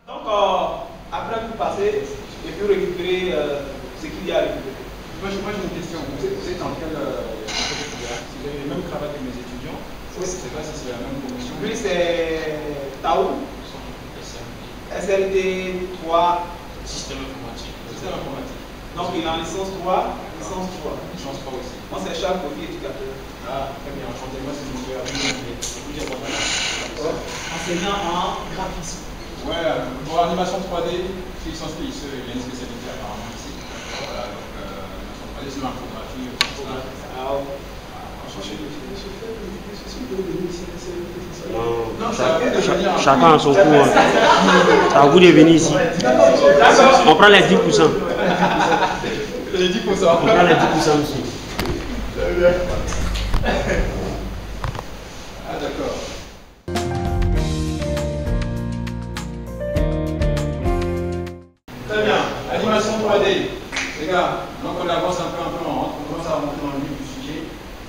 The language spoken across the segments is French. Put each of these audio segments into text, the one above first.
Donc, après, vous passez et puis récupérer ce qu'il y a à récupérer. Moi, j'ai une question. Vous êtes dans quelle filière? Si vous avez les mêmes cravates que mes étudiants, je ne sais pas si c'est la même promotion. Lui, c'est Tao. SLD 3. Système informatique. Système informatique. Donc, il est en licence 3. Licence 3. Licence 3 aussi. Moi, c'est Charles Kofi, éducateur. Ah, très bien. Enchanté. Moi, c'est monsieur Abdou. Enseignant en graphisme. Ouais, pour animation 3D, licence PICE, il y a une spécialité apparemment ici. Voilà, donc animation 3D, c'est l'infographie. Non, chacun a son cours. C'est à vous de venir ici. On prend les 10%. Les 10%. On prend les 10% aussi. Très bien. Ah, d'accord. Très bien. Animation 3D. Les gars, donc on avance un peu, on commence à rentrer dans le vif du sujet.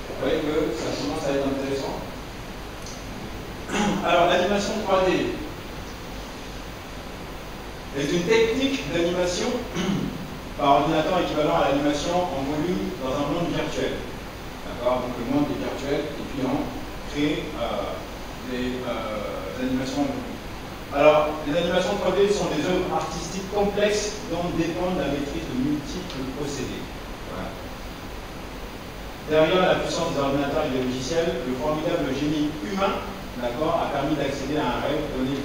Vous voyez que ça commence à être intéressant. Alors, l'animation 3D est une technique d'animation par ordinateur équivalent à l'animation en volume dans un monde virtuel. D'accord? Donc le monde est virtuel et puis on crée des animations en volume. Alors, les animations 3D sont des œuvres artistiques complexes dont dépendent la maîtrise de multiples procédés. Voilà. Derrière la puissance des ordinateurs et des logiciels, le formidable génie humain, d'accord, a permis d'accéder à un rêve, donner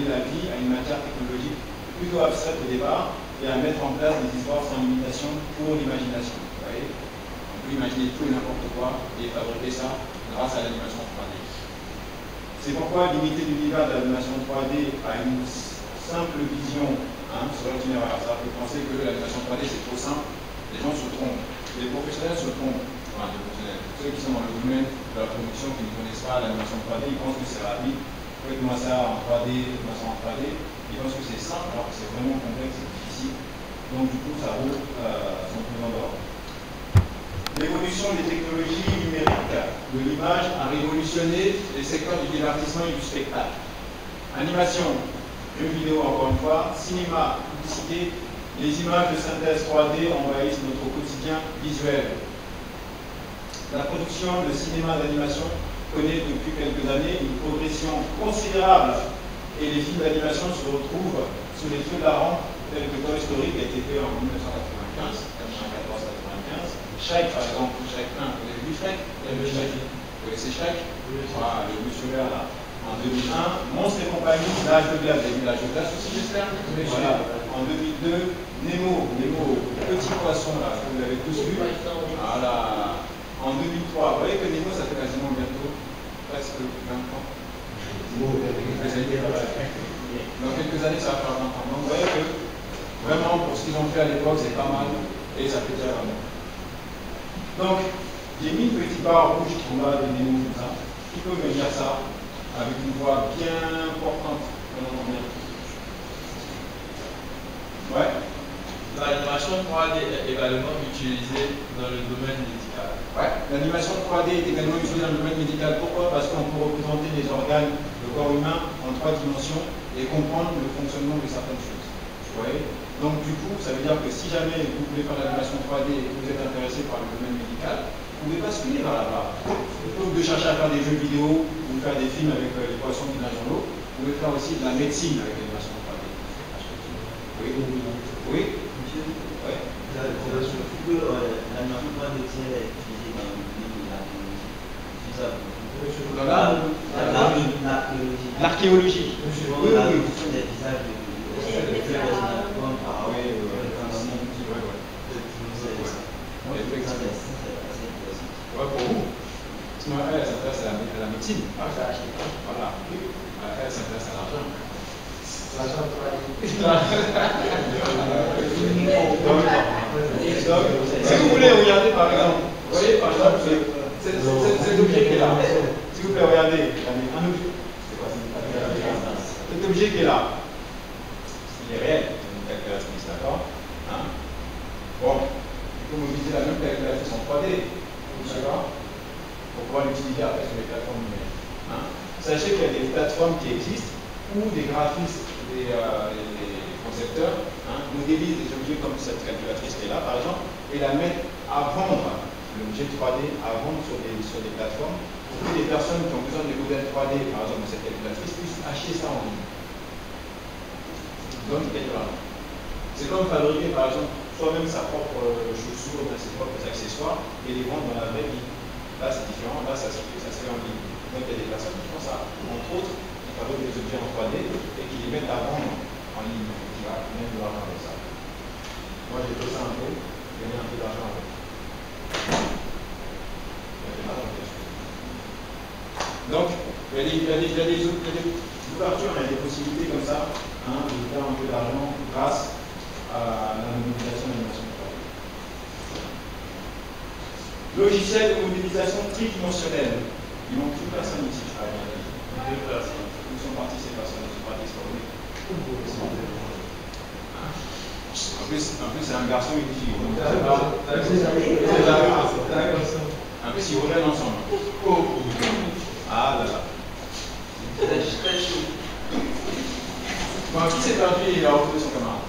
la vie à une matière technologique plutôt abstraite au départ et à mettre en place des histoires sans limitation pour l'imagination. Vous voyez, on peut imaginer tout et n'importe quoi et fabriquer ça grâce à l'animation 3D. C'est pourquoi limiter l'univers de l'animation 3D à une simple vision serait une erreur. Ça peut penser que l'animation 3D c'est trop simple, les gens se trompent. Les professionnels se trompent. Enfin, les professionnels. Ceux qui sont dans le domaine de la production, qui ne connaissent pas l'animation 3D, ils pensent que c'est rapide. Faites-moi ça en 3D, faites-moi ça en 3D. Ils pensent que c'est simple alors que c'est vraiment complexe et difficile. Donc du coup, ça roule son plus d'or. L'évolution des technologies numériques de l'image a révolutionné les secteurs du divertissement et du spectacle. Animation, jeux vidéo encore une fois, cinéma, publicité, les images de synthèse 3D envahissent notre quotidien visuel. La production de cinéma d'animation connaît depuis quelques années une progression considérable et les films d'animation se retrouvent sous les feux de la rampe tels que Toy Story qui a été fait en 1995, 94-95. Shrek, par exemple, Shrek 1, vous avez vu Shrek? Vous connaissez Shrek? Voilà, le monsieur vert là. En 2001, Monstres et compagnie, l'âge de glace, vous avez vu l'âge de glace aussi, j'espère? Voilà. En 2002, Nemo, petit poisson là, que vous l'avez tous vu. Voilà. En 2003, vous voyez que Nemo, ça fait quasiment bientôt presque 20 ans. Dans quelques années, ça va faire 20 ans. Donc vous voyez que vraiment, pour ce qu'ils ont fait à l'époque, c'est pas mal et ça fait déjà vraiment. Donc, j'ai mis une petite barre rouge qui va de Nemo comme ça. Qui peut me dire ça avec une voix bien importante? On entend bien. Ouais. L'animation 3D est également utilisée dans le domaine médical. Ouais, l'animation 3D est également utilisée dans le domaine médical. Pourquoi? Parce qu'on peut représenter les organes, le corps humain en 3 dimensions et comprendre le fonctionnement de certaines choses. Vous voyez? Donc du coup, ça veut dire que si jamais vous voulez faire l'animation 3D et que vous êtes intéressé par le domaine médical, vous pouvez basculer vers là-bas. Plutôt que de chercher à faire des jeux vidéo ou faire des films avec les poissons qui nagent dans l'eau, vous pouvez faire aussi de la médecine avec l'animation 3D. Oui? Oui? Ouais. L'animation 3D est utilisée dans le domaine de l'archéologie. L'archéologie. Oui, la construction des visages de ouais, pour vous. Sinon, elle s'intéresse à la médecine. Voilà. Elle s'intéresse à l'argent. Si vous voulez regarder par exemple, vous voyez par exemple cet objet qui est là. Si vous voulez regarder un objet, cet objet qui est là, il est réel, c'est une calculatrice, d'accord? Bon, il faut mobiliser la même calculatrice en 3D, d'accord? Pour pouvoir l'utiliser après sur les plateformes numériques. Sachez qu'il y a des plateformes qui existent où des graphistes, les concepteurs modélisent des objets comme cette calculatrice qui est là, par exemple, et la mettent à vendre, l'objet 3D à vendre sur des plateformes, pour que les personnes qui ont besoin des modèles 3D, par exemple, de cette calculatrice, puissent acheter ça en ligne. Donc, c'est comme fabriquer, par exemple, soi-même sa propre chaussure, ses propres accessoires, et les vendre dans la vraie vie. Là, c'est différent, là, ça se fait en ligne. Donc, il y a des personnes qui font ça. Entre autres, qui fabriquent des objets en 3D et qui les mettent à vendre en ligne. Qui va gagner de l'argent avec ça. Moi, j'ai fait ça un peu, j'ai gagné un peu d'argent avec. Donc, il y a des ouvertures, il y a des possibilités comme ça, de faire un peu d'argent grâce à la modélisation de l'animation 3D. Logiciel de modélisation tridimensionnelle. Il manque une personne ici, je crois. Deux personnes. Où sont parties ces personnes? Elles sont parties extraordinaires. En plus, c'est un garçon et une fille. En plus, ils reviennent ensemble. Ah là là. Bon, qui s'est perdu et il a retrouvé son camarade?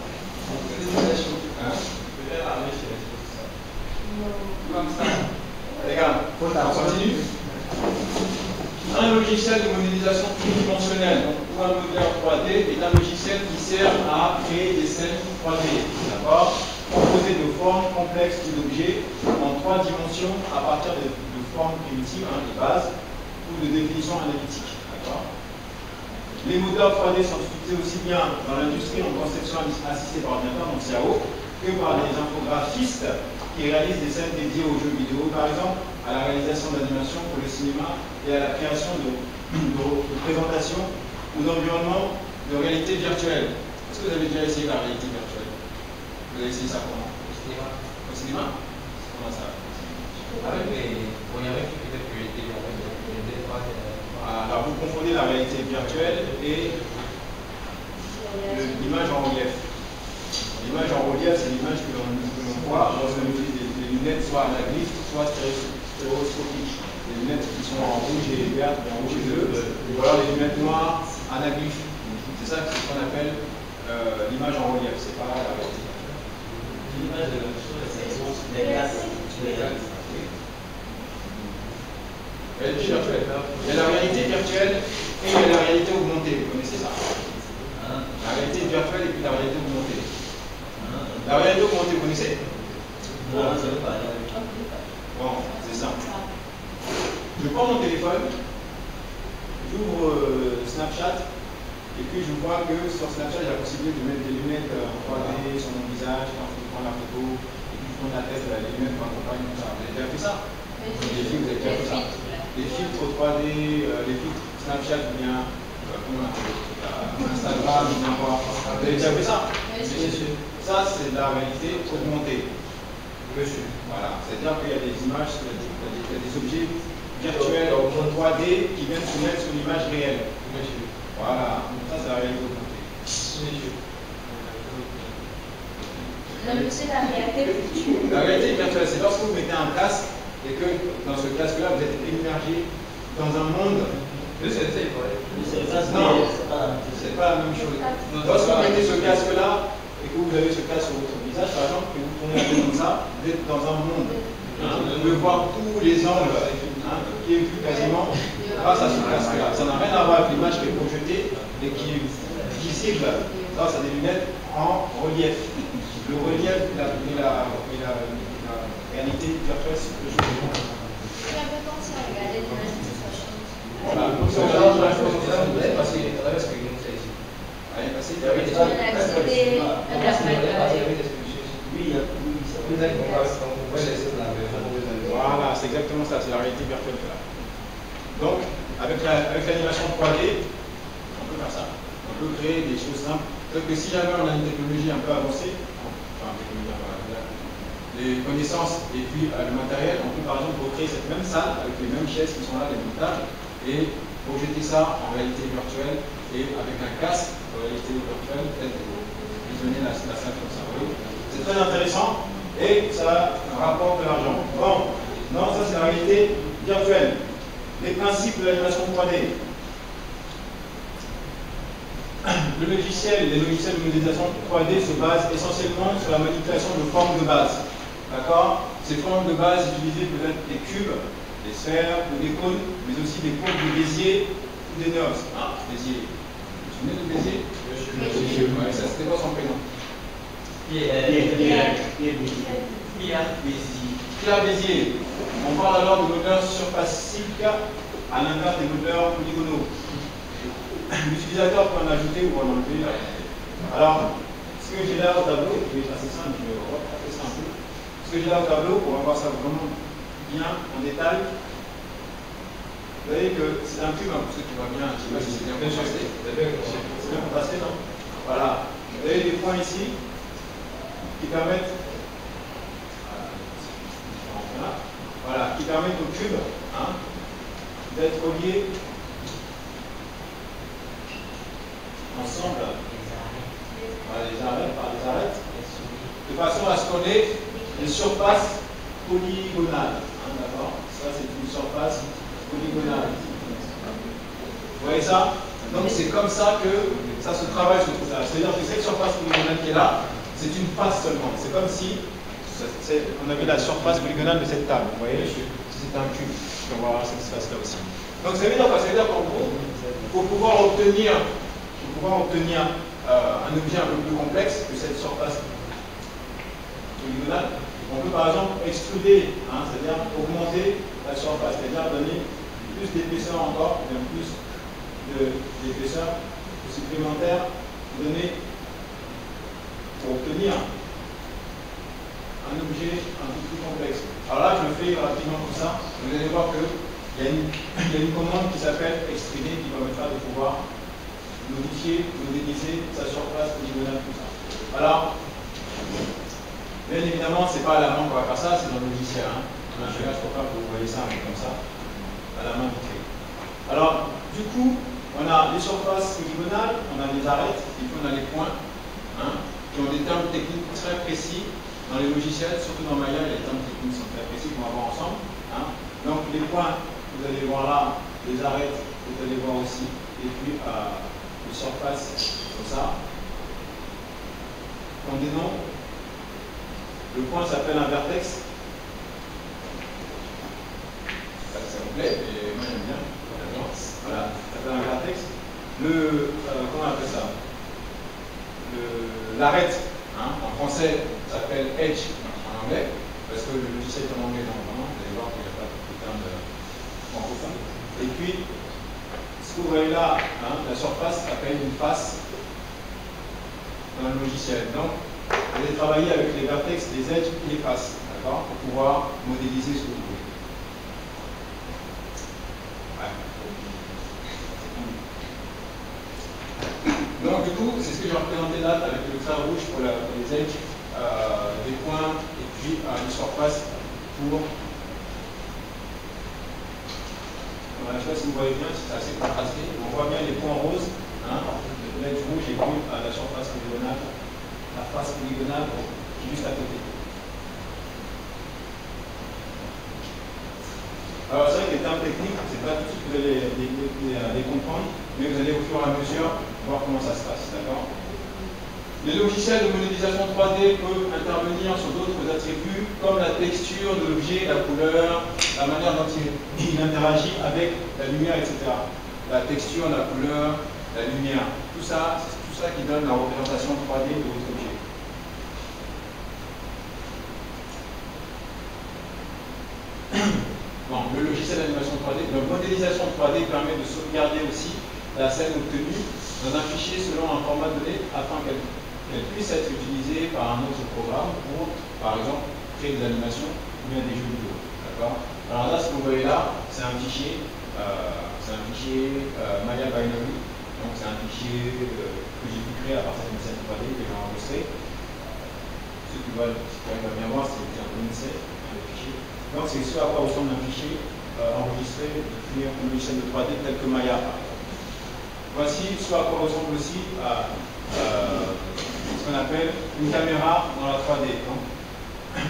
Comme ça. Les gars, on continue. Un logiciel de modélisation tridimensionnelle, donc pour un modèle 3D, est un logiciel qui sert à créer des scènes 3D, d'accord, composées de formes complexes d'objets en 3 dimensions à partir de formes primitives, de base, ou de définitions analytiques, d'accord. Les moteurs 3D sont utilisés aussi bien dans l'industrie en conception assistée par ordinateur, donc CAO, que par les infographistes qui réalisent des scènes dédiées aux jeux vidéo, par exemple, à la réalisation d'animation pour le cinéma et à la création de présentations ou d'environnements de réalité virtuelle. Est-ce que vous avez déjà essayé la réalité virtuelle? Vous avez essayé ça comment? Au cinéma. Au cinéma? Comment ça? Avec les moyens qui peut-être que j'étais alors vous confondez la réalité virtuelle et l'image en relief. L'image en relief, c'est l'image que l'on voit lorsqu'on utilise des lunettes soit anaglyphes, soit stéréoscopiques. Les lunettes qui sont en rouge et vert, en rouge et bleu, ou alors les lunettes noires anaglyphes. C'est ça qu'on appelle l'image en relief, c'est pas la réalité. L'image de la chose, c'est la glace. Réalité virtuelle. Il y a la réalité virtuelle et il y a la réalité augmentée. Vous connaissez ça? La réalité virtuelle et puis la réalité augmentée. La réalité augmentée, vous connaissez? Non, je ne sais pas. Bon, c'est simple. Je prends mon téléphone, j'ouvre Snapchat et puis je vois que sur Snapchat, il y a la possibilité de mettre des lunettes en 3D sur mon visage quand je prends la photo et puis je prends la tête de la lunette pour accompagner tout ça. Vous avez déjà fait ça? Les filles, vous avez déjà fait ça? Les filtres 3D, les filtres Snapchat ou bien Instagram, ou bien quoi. Vous avez déjà fait ça? Ça, c'est de la réalité augmentée. Monsieur. Voilà. C'est-à-dire qu'il y a des images, il y a des objets virtuels en 3D qui viennent se mettre sur l'image réelle. Monsieur. Voilà. Ça, c'est la réalité augmentée. Monsieur. C'est la réalité virtuelle. La réalité virtuelle, c'est lorsque vous mettez un casque et que dans ce casque-là, vous êtes immergé dans un monde. Non, c'est pas la même chose. Lorsque vous mettez ce casque-là et que vous avez ce casque sur votre visage, par exemple, que vous tournez un peu comme ça, vous êtes dans un monde. Vous pouvez voir tous les angles qui est vu quasiment grâce à ce casque-là. Ça n'a rien à voir avec l'image qui est projetée et qui est visible grâce à des lunettes en relief. Le relief et la réalité virtuelle, c'est deux choses différentes. Voilà, donc c'est la chose. Allez, passez. Voilà, c'est exactement ça, c'est la réalité virtuelle. Donc, avec l'animation 3D, on peut faire ça. On peut créer des choses simples. Donc, si jamais on a une technologie un peu avancée, les connaissances et puis le matériel, on peut par exemple recréer cette même salle avec les mêmes chaises qui sont là, les mêmes tables, et projeter ça en réalité virtuelle et avec un casque en réalité virtuelle, peut-être visionner la salle comme ça. C'est très intéressant et ça rapporte de l'argent. Bon, non, ça c'est la réalité virtuelle. Les principes de l'animation 3D. les logiciels de modélisation 3D se basent essentiellement sur la manipulation de formes de base. D'accord? Ces formes de base utilisées peuvent être des cubes, des sphères ou des cônes, mais aussi des courbes de Bézier ou des NURBS. Hein, Bézier. Vous vous souvenez de Bézier? Ouais, ça c'était quoi son prénom? Pierre Bézier. On parle alors de moteurs surfaciques à l'inverse des moteurs polygonaux. L'utilisateur peut en ajouter ou en enlever. Alors, ce que j'ai là au tableau, je vais passer ça, je vais retracer ça un peu. Ce que j'ai là au tableau, on va voir ça vraiment bien en détail. Vous voyez que c'est un cube, pour ceux qui voient bien, je ne sais pas si c'est bien contrasté. C'est bien contrasté, non? Voilà. Vous avez des points ici qui permettent, voilà, qui permettent au cube d'être relié ensemble, voilà, par des arêtes, de façon à ce qu'on ait une surface polygonale. D'accord? Ça, c'est une surface polygonale. Vous voyez ça? Donc, c'est comme ça que ça se travaille sur tout ça. C'est-à-dire que cette surface polygonale qui est là, c'est une face seulement. C'est comme si on avait la surface polygonale de cette table. Vous voyez? C'est un cube. On va voir cette face-là aussi. Donc, ça veut dire quoi? Ça veut dire qu'en gros, pour pouvoir obtenir un objet un peu plus complexe que cette surface polygonale, on peut par exemple extruder, c'est-à-dire augmenter la surface, c'est-à-dire donner plus d'épaisseur encore, bien plus d'épaisseur supplémentaire pour obtenir un objet un peu plus complexe. Alors là, je le fais rapidement comme ça. Vous allez voir qu'il y a une commande qui s'appelle extruder qui permettra de pouvoir modifier, modéliser sa surface polygonale, tout ça. Alors, bien évidemment, ce n'est pas à la main qu'on va faire ça, c'est dans le logiciel. Je ne sais pas que vous voyez ça, mais comme ça, à la main vite fait. Alors, du coup, on a les surfaces polygonales, on a les arêtes, et puis on a les points, qui ont des termes techniques très précis dans les logiciels, surtout dans Maya, les termes techniques sont très précis qu'on va voir ensemble. Donc, les points, vous allez voir là, les arêtes, vous allez voir aussi, et puis les surfaces, comme ça, ont des noms. Le point s'appelle un vertex. Ça vous plaît, et moi j'aime bien. Voilà, ça s'appelle un vertex. Comment on appelle ça? L'arête, en français, s'appelle edge en anglais, parce que le logiciel est en anglais, donc vraiment, vous allez voir qu'il n'y a pas de terme francophone. Et puis, ce que vous voyez là, la surface s'appelle une face dans le logiciel. Donc, vous allez travailler avec les vertex, les edges et les faces, d'accord, pour pouvoir modéliser ce que vous voulez. Donc, du coup, c'est ce que j'ai représenté là avec le trait rouge pour les edges, des points et puis une surface pour. Je ne sais pas si vous voyez bien, si c'est assez contrasté. On voit bien les points roses, l'edge rouge et puis la surface polygonale, la face polygonale qui est juste à côté. Alors c'est vrai que les termes techniques, c'est pas tout de suite que vous allez les comprendre, mais vous allez au fur et à mesure voir comment ça se passe, d'accord? Les logiciels de modélisation 3D peuvent intervenir sur d'autres attributs comme la texture de l'objet, la couleur, la manière dont il interagit avec la lumière, etc. La texture, la couleur, la lumière, tout ça, c'est tout ça qui donne la représentation 3D de votre objet. Bon, le logiciel d'animation 3D, la modélisation 3D permet de sauvegarder aussi la scène obtenue dans un fichier selon un format donné afin qu'elle puisse être utilisée par un autre programme pour, par exemple, créer des animations ou bien des jeux vidéo. D'accord? Alors là, ce que vous voyez là, c'est un fichier Maya Binary. Donc c'est un fichier que j'ai pu créer à partir d'une scène 3D que j'ai enregistré. Ceux qui veulent bien voir, c'est un peu une scène, le fichier. Donc c'est ce à quoi ressemble un fichier enregistré depuis un logiciel de 3D tel que Maya. Voici ce à quoi ressemble aussi ce qu'on appelle une caméra dans la 3D.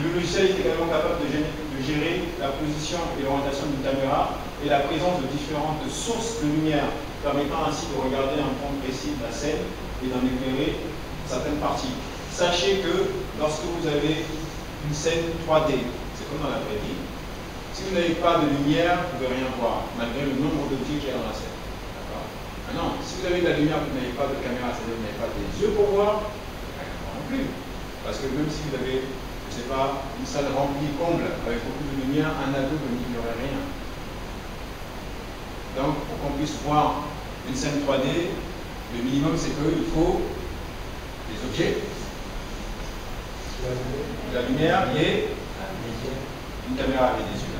Le logiciel est également capable de gérer la position et l'orientation d'une caméra et la présence de différentes sources de lumière, permettant ainsi de regarder un point précis de la scène et d'en éclairer certaines parties. Sachez que lorsque vous avez une scène 3D, c'est comme dans la vraie vie, si vous n'avez pas de lumière, vous ne pouvez rien voir, malgré le nombre d'objets qu'il y a dans la scène. Maintenant, si vous avez de la lumière, vous n'avez pas de caméra, c'est-à-dire vous n'avez pas des yeux pour voir, non plus. Parce que même si vous avez, je ne sais pas, une salle remplie comble avec beaucoup de lumière, un aveugle n'y aurait rien. Donc, pour qu'on puisse voir une scène 3D, le minimum c'est qu'il faut des objets, de la lumière et une caméra avec des yeux.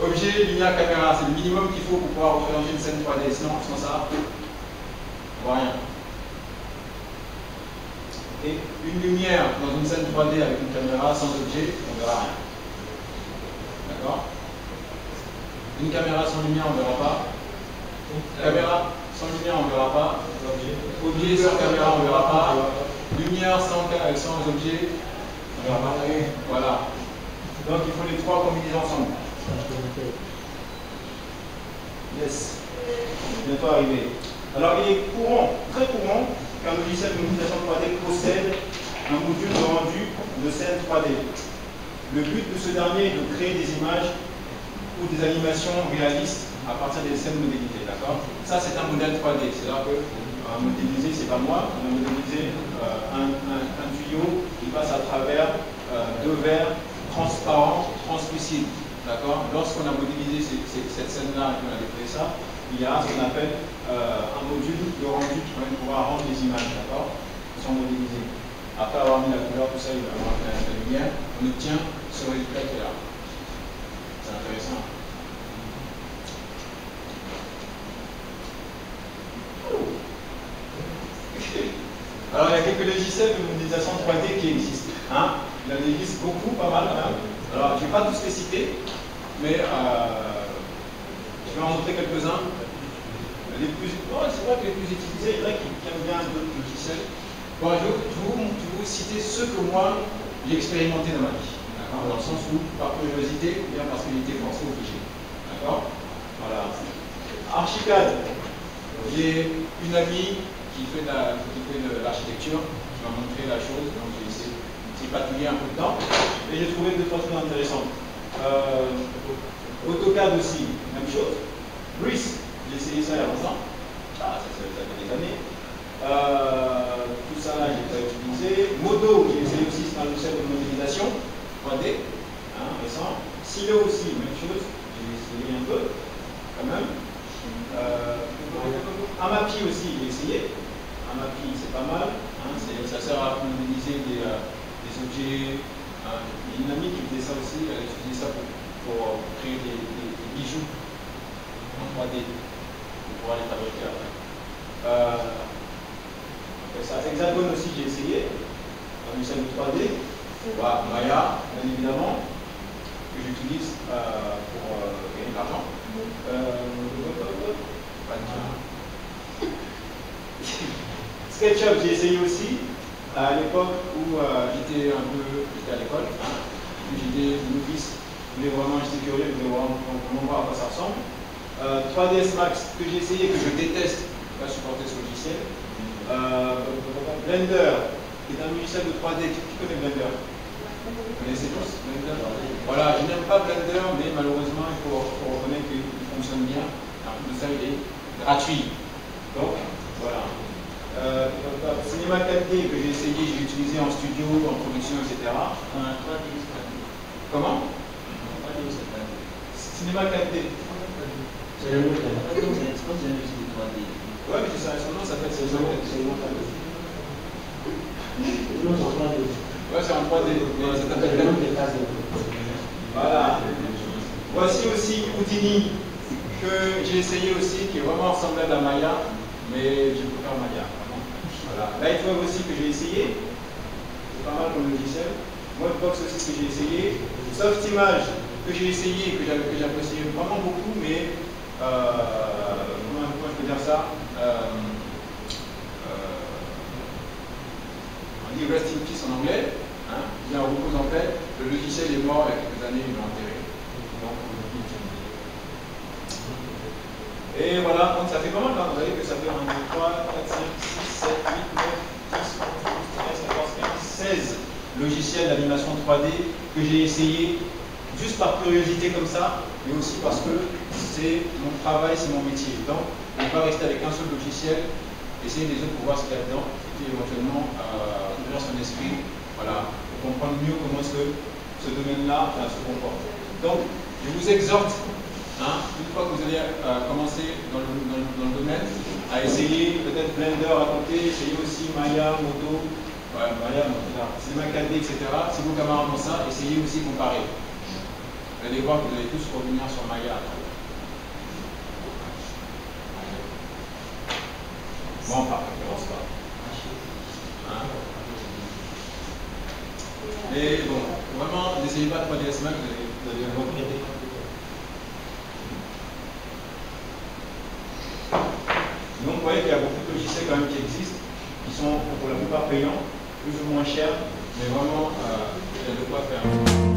Objet, lumière, caméra, c'est le minimum qu'il faut pour pouvoir représenter une scène 3D. Sinon, sans ça, on ne voit rien. Et une lumière dans une scène 3D avec une caméra sans objet, on ne verra rien. D'accord? Une caméra sans lumière, on ne verra pas. Caméra sans lumière, on ne verra pas. Objet sans caméra, on ne verra pas. Lumière sans objet, on ne verra pas. Voilà. Donc il faut les trois combiner ensemble. Yes. Bientôt arrivé. Alors il est courant, très courant, qu'un logiciel de modélisation 3D possède un module de rendu de scène 3D. Le but de ce dernier est de créer des images ou des animations réalistes à partir des scènes modélisées. D'accord? Ça c'est un modèle 3D. C'est-à-dire que modéliser, c'est pas moi, on a modélisé un tuyau qui passe à travers deux verres transparents, translucides. D'accord? Lorsqu'on a modélisé cette scène-là et qu'on a déclaré ça, il y a ce qu'on appelle un module de rendu qui va pouvoir rendre les images, d'accord? Qui sont modélisées. Après avoir mis la couleur, tout ça, il va avoir la lumière, on obtient ce résultat qui est là. C'est intéressant. Alors, il y a quelques logiciels de modélisation 3D qui existent. Hein? Il y en existe beaucoup, pas mal. Hein? Alors, je ne vais pas tous les citer, mais je vais en montrer quelques-uns. C'est vrai que les plus utilisés, il y en a qui aiment bien d'autres logiciels. Bon, je vais vous citer ceux que moi j'ai expérimenté dans ma vie. Dans le sens où, par curiosité, ou bien parce qu'il était forcé au fichier. D'accord? Voilà. Archicad. J'ai une amie qui fait de l'architecture, qui m'a montré la chose, donc j'ai essayé de patouiller un peu de temps, et j'ai trouvé deux trois choses intéressantes. AutoCAD aussi, même chose. Breeze, j'ai essayé ça il y a longtemps. Ah, ça fait des années. Tout ça là, j'ai pas utilisé. Modo, j'ai essayé aussi, c'est un logiciel de modélisation 3D, hein, récent. Silo aussi, même chose, j'ai essayé un peu, quand même. Amapi aussi, j'ai essayé. Amapi, c'est pas mal. Hein, ça sert à modéliser des objets. Hein. Il y a une amie qui faisait ça aussi, elle a utilisé ça pour créer des bijoux en 3D, pour pouvoir les fabriquer après. Après ça, Hexagone aussi, j'ai essayé. Un logiciel de 3D. Voilà, Maya, bien évidemment, que j'utilise pour gagner de l'argent. SketchUp, j'ai essayé aussi à l'époque où j'étais à l'école, hein, j'étais novice, je voulais vraiment, j'étais curieux, je voulais vraiment voir à quoi ça ressemble. 3ds Max, que j'ai essayé, que je déteste, je ne peux pas supporter ce logiciel. Blender, qui est un logiciel de 3D, qui connaît Blender? Vous connaissez tous Blender? Voilà, je n'aime pas Blender, mais malheureusement, il faut reconnaître qu'il fonctionne bien. Le ça, il est gratuit. Donc, voilà. Cinéma 4D que j'ai essayé, j'ai utilisé en studio, en production, etc. Comment? Cinéma 4D. C'est le mot 3D. Ouais, mais son nom s'appelle Cinéma 4D. Ouais, c'est en 3D. Mais ça s'appelle 4D. Voilà. Voici aussi Houdini que j'ai essayé aussi, qui est vraiment semblable à Maya, mais je préfère Maya. Voilà. Lightwave aussi que j'ai essayé, c'est pas mal comme logiciel. Modbox aussi que j'ai essayé. Softimage que j'ai essayé, que j'apprécie vraiment beaucoup, mais comment je peux dire ça, on dit rest in peace en anglais, hein, bien repose en paix. Le logiciel est mort il y a quelques années, ils l'ont enterré. Donc, et voilà, quand ça ça fait pas mal, hein. Vous voyez que ça fait 1, 2, 3, 4, 5, 6, 7, 8, 9, 10, 11, 12, 13, 14, 15, 16 logiciels d'animation 3D que j'ai essayé juste par curiosité comme ça, mais aussi parce que c'est mon travail, c'est mon métier. Donc, on ne va pas rester avec un seul logiciel, essayer les autres pour voir ce qu'il y a dedans, et puis éventuellement ouvrir son esprit, voilà, pour comprendre mieux comment est-ce que ce domaine-là se comporte. Donc, je vous exhorte, hein, une fois que vous allez commencer dans le domaine, à essayer peut-être Blender à côté, essayer aussi Maya, Modo, Maya, Cinema 4D, etc. Si vos camarades ont ça, essayez aussi comparer. Vous allez voir que vous allez tous revenir sur Maya. Bon, par préférence pas. Hein? Mais bon, vraiment, n'essayez pas 3ds Max, vous allez regretter. Donc vous voyez qu'il y a beaucoup de logiciels quand même qui existent, qui sont pour la plupart payants, plus ou moins chers, mais vraiment il y a de quoi faire.